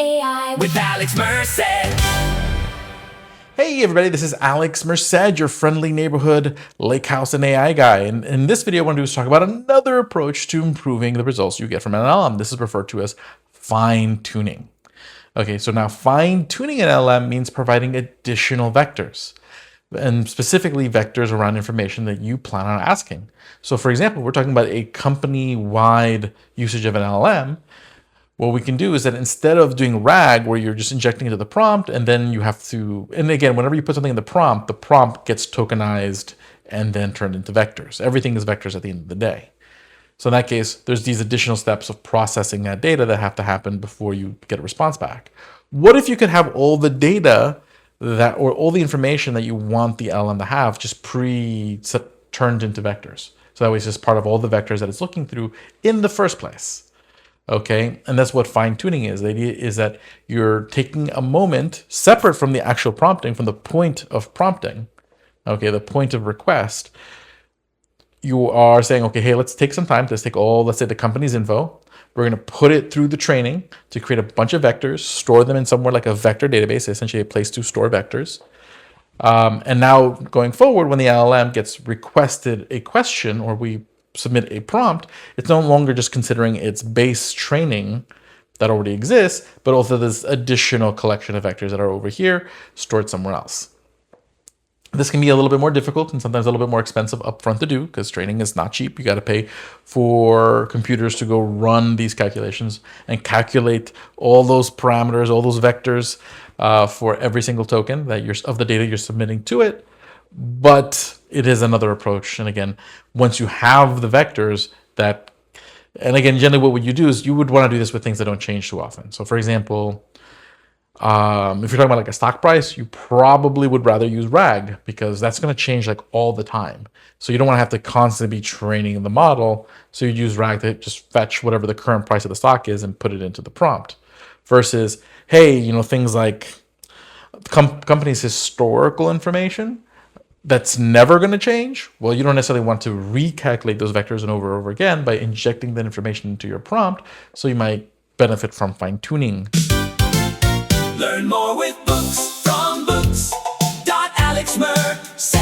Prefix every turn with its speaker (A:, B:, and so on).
A: AI with Alex Merced.
B: Hey everybody, this is Alex Merced, your friendly neighborhood Lakehouse and AI guy. And in this video, what I want to do is talk about another approach to improving the results you get from an LLM. This is referred to as fine-tuning. Okay, so now fine-tuning an LLM means providing additional vectors, and specifically vectors around information that you plan on asking. So for example, we're talking about a company-wide usage of an LLM. What we can do is that instead of doing RAG, where you're just injecting into the prompt, and then you have to, and again, whenever you put something in the prompt gets tokenized and then turned into vectors. Everything is vectors at the end of the day. So in that case, there's these additional steps of processing that data that have to happen before you get a response back. What if you could have all the data or all the information that you want the LLM to have just turned into vectors? So that way it's just part of all the vectors that it's looking through in the first place. Okay, and that's what fine-tuning is. The idea is that you're taking a moment separate from the actual prompting, from the point of prompting, okay, the point of request. You are saying, okay, hey, let's take some time. Let's take let's say the company's info. We're going to put it through the training to create a bunch of vectors, store them in somewhere like a vector database, essentially a place to store vectors. And now going forward, when the LLM gets requested a question or we submit a prompt, it's no longer just considering its base training that already exists, but also this additional collection of vectors that are over here stored somewhere else. This can be a little bit more difficult and sometimes a little bit more expensive upfront to do because training is not cheap. You got to pay for computers to go run these calculations and calculate all those parameters, all those vectors for every single token of the data you're submitting to it. But it is another approach. And again, once you have the vectors and again, generally what would you do is you would want to do this with things that don't change too often. So for example, if you're talking about like a stock price, you probably would rather use RAG because that's going to change like all the time. So you don't want to have to constantly be training the model. So you use RAG to just fetch whatever the current price of the stock is and put it into the prompt versus, hey, things like company's historical information that's never going to change. Well, you don't necessarily want to recalculate those vectors and over again by injecting that information into your prompt. So you might benefit from fine-tuning.
A: Learn more with books from books.alexmerced.